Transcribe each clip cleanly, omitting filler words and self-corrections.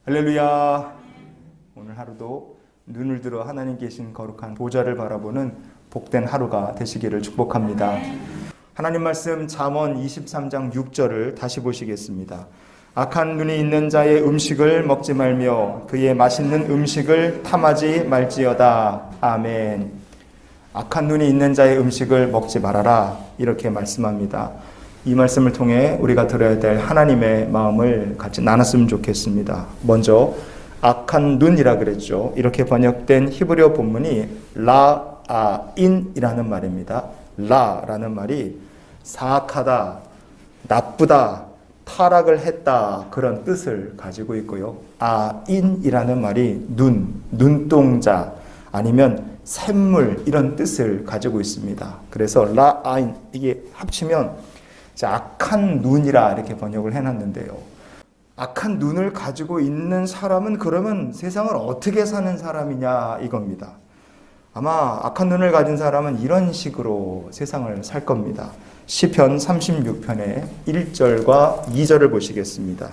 할렐루야. 오늘 하루도 눈을 들어 하나님 계신 거룩한 보좌를 바라보는 복된 하루가 되시기를 축복합니다. 하나님 말씀 잠언 23장 6절을 다시 보시겠습니다. 악한 눈이 있는 자의 음식을 먹지 말며 그의 맛있는 음식을 탐하지 말지어다. 아멘. 악한 눈이 있는 자의 음식을 먹지 말아라, 이렇게 말씀합니다. 이 말씀을 통해 우리가 들어야 될 하나님의 마음을 같이 나눴으면 좋겠습니다. 먼저 악한 눈이라 그랬죠. 이렇게 번역된 히브리어 본문이 라아인이라는 말입니다. 라라는 말이 사악하다, 나쁘다, 타락을 했다, 그런 뜻을 가지고 있고요. 아인이라는 말이 눈동자 아니면 샘물, 이런 뜻을 가지고 있습니다. 그래서 라아인, 이게 합치면 악한 눈이라 이렇게 번역을 해놨는데요. 악한 눈을 가지고 있는 사람은 그러면 세상을 어떻게 사는 사람이냐, 이겁니다. 아마 악한 눈을 가진 사람은 이런 식으로 세상을 살 겁니다. 시편 36편의 1절과 2절을 보시겠습니다.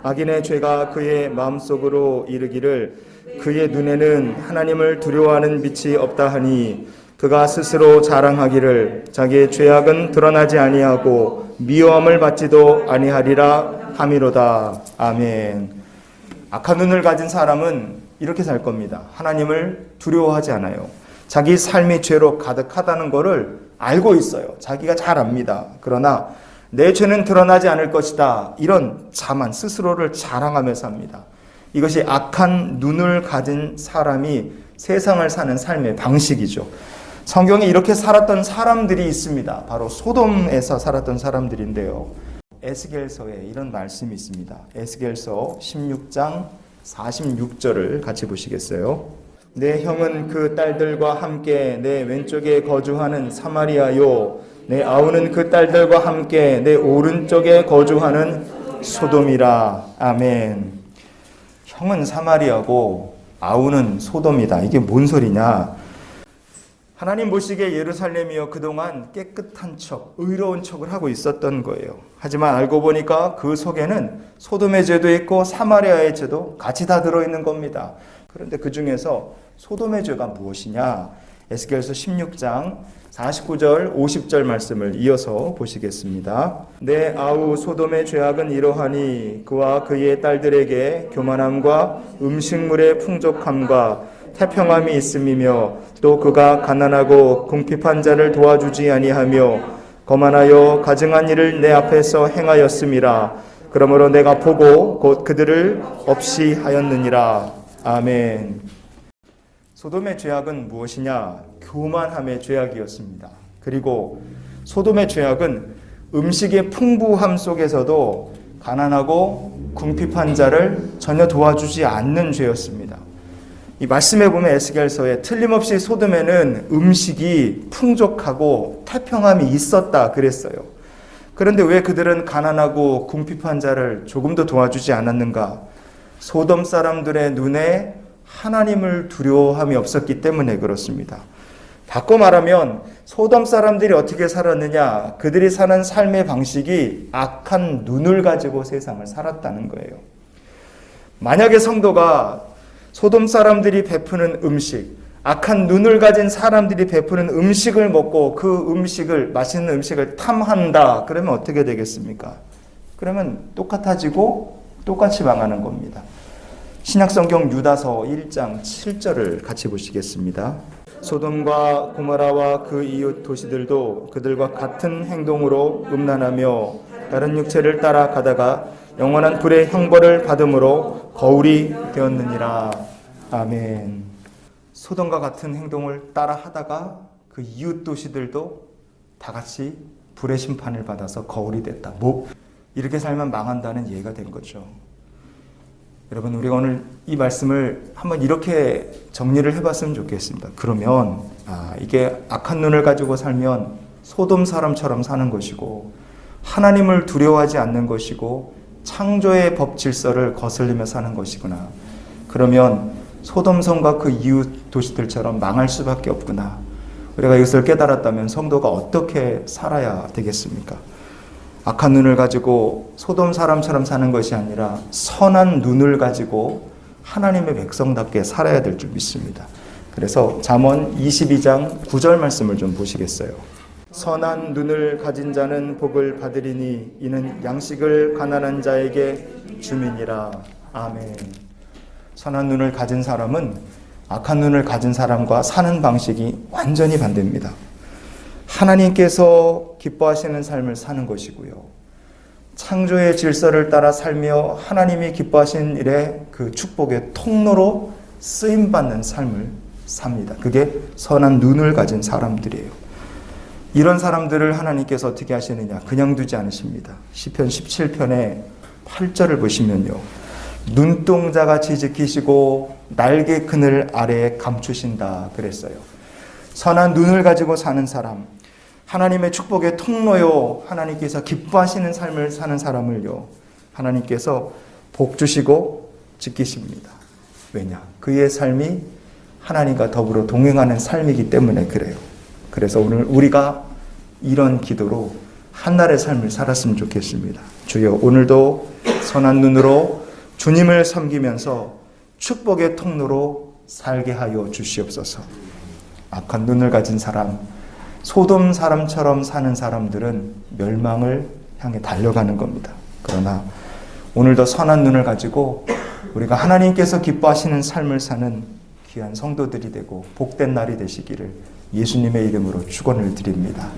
악인의 죄가 그의 마음속으로 이르기를 그의 눈에는 하나님을 두려워하는 빛이 없다 하니 그가 스스로 자랑하기를 자기의 죄악은 드러나지 아니하고 미워함을 받지도 아니하리라 함이로다. 아멘. 악한 눈을 가진 사람은 이렇게 살 겁니다. 하나님을 두려워하지 않아요. 자기 삶이 죄로 가득하다는 것을 알고 있어요. 자기가 잘 압니다. 그러나 내 죄는 드러나지 않을 것이다, 이런 자만, 스스로를 자랑하며 삽니다. 이것이 악한 눈을 가진 사람이 세상을 사는 삶의 방식이죠. 성경에 이렇게 살았던 사람들이 있습니다. 바로 소돔에서 살았던 사람들인데요. 에스겔서에 이런 말씀이 있습니다. 에스겔서 16장 46절을 같이 보시겠어요? 내 형은 그 딸들과 함께 내 왼쪽에 거주하는 사마리아요, 내 아우는 그 딸들과 함께 내 오른쪽에 거주하는 소돔이라. 아멘. 형은 사마리아고 아우는 소돔이다. 이게 뭔 소리냐? 하나님 보시기에 예루살렘이요, 그동안 깨끗한 척, 의로운 척을 하고 있었던 거예요. 하지만 알고 보니까 그 속에는 소돔의 죄도 있고 사마리아의 죄도 같이 다 들어있는 겁니다. 그런데 그 중에서 소돔의 죄가 무엇이냐? 에스겔서 16장 49절 50절 말씀을 이어서 보시겠습니다. 내 아우 소돔의 죄악은 이러하니 그와 그의 딸들에게 교만함과 음식물의 풍족함과 태평함이 있음이며 또 그가 가난하고 궁핍한 자를 도와주지 아니하며 거만하여 가증한 일을 내 앞에서 행하였음이라. 그러므로 내가 보고 곧 그들을 없이 하였느니라. 아멘. 소돔의 죄악은 무엇이냐? 교만함의 죄악이었습니다. 그리고 소돔의 죄악은 음식의 풍부함 속에서도 가난하고 궁핍한 자를 전혀 도와주지 않는 죄였습니다. 이 말씀에 보면 에스겔서에 틀림없이 소돔에는 음식이 풍족하고 태평함이 있었다 그랬어요. 그런데 왜 그들은 가난하고 궁핍한 자를 조금도 도와주지 않았는가? 소돔 사람들의 눈에 하나님을 두려워함이 없었기 때문에 그렇습니다. 바꿔 말하면 소돔 사람들이 어떻게 살았느냐? 그들이 사는 삶의 방식이 악한 눈을 가지고 세상을 살았다는 거예요. 만약에 성도가 소돔 사람들이 베푸는 음식, 악한 눈을 가진 사람들이 베푸는 음식을 먹고 그 음식을, 맛있는 음식을 탐한다, 그러면 어떻게 되겠습니까? 그러면 똑같아지고 똑같이 망하는 겁니다. 신약성경 유다서 1장 7절을 같이 보시겠습니다. 소돔과 고모라와 그 이웃 도시들도 그들과 같은 행동으로 음란하며 다른 육체를 따라가다가 영원한 불의 형벌을 받음으로 거울이 되었느니라. 아멘. 소돔과 같은 행동을 따라하다가 그 이웃 도시들도 다 같이 불의 심판을 받아서 거울이 됐다. 이렇게 살면 망한다는 예가 된 거죠. 여러분, 우리가 오늘 이 말씀을 한번 이렇게 정리를 해봤으면 좋겠습니다. 그러면 이게 악한 눈을 가지고 살면 소돔 사람처럼 사는 것이고 하나님을 두려워하지 않는 것이고 창조의 법 질서를 거슬리며 사는 것이구나. 그러면 소돔성과 그 이웃 도시들처럼 망할 수밖에 없구나. 우리가 이것을 깨달았다면 성도가 어떻게 살아야 되겠습니까? 악한 눈을 가지고 소돔 사람처럼 사는 것이 아니라 선한 눈을 가지고 하나님의 백성답게 살아야 될 줄 믿습니다. 그래서 잠언 22장 9절 말씀을 좀 보시겠어요? 선한 눈을 가진 자는 복을 받으리니 이는 양식을 가난한 자에게 주민이라. 아멘. 선한 눈을 가진 사람은 악한 눈을 가진 사람과 사는 방식이 완전히 반대입니다. 하나님께서 기뻐하시는 삶을 사는 것이고요. 창조의 질서를 따라 살며 하나님이 기뻐하시는 일에 그 축복의 통로로 쓰임받는 삶을 삽니다. 그게 선한 눈을 가진 사람들이에요. 이런 사람들을 하나님께서 어떻게 하시느냐? 그냥 두지 않으십니다. 시편 17편의 8절을 보시면요. 눈동자같이 지키시고 날개 그늘 아래에 감추신다 그랬어요. 선한 눈을 가지고 사는 사람, 하나님의 축복의 통로요, 하나님께서 기뻐하시는 삶을 사는 사람을요, 하나님께서 복 주시고 지키십니다. 왜냐? 그의 삶이 하나님과 더불어 동행하는 삶이기 때문에 그래요. 그래서 오늘 우리가 이런 기도로 한날의 삶을 살았으면 좋겠습니다. 주여, 오늘도 선한 눈으로 주님을 섬기면서 축복의 통로로 살게 하여 주시옵소서. 악한 눈을 가진 사람, 소돔 사람처럼 사는 사람들은 멸망을 향해 달려가는 겁니다. 그러나 오늘도 선한 눈을 가지고 우리가 하나님께서 기뻐하시는 삶을 사는 귀한 성도들이 되고 복된 날이 되시기를 예수님의 이름으로 축원을 드립니다.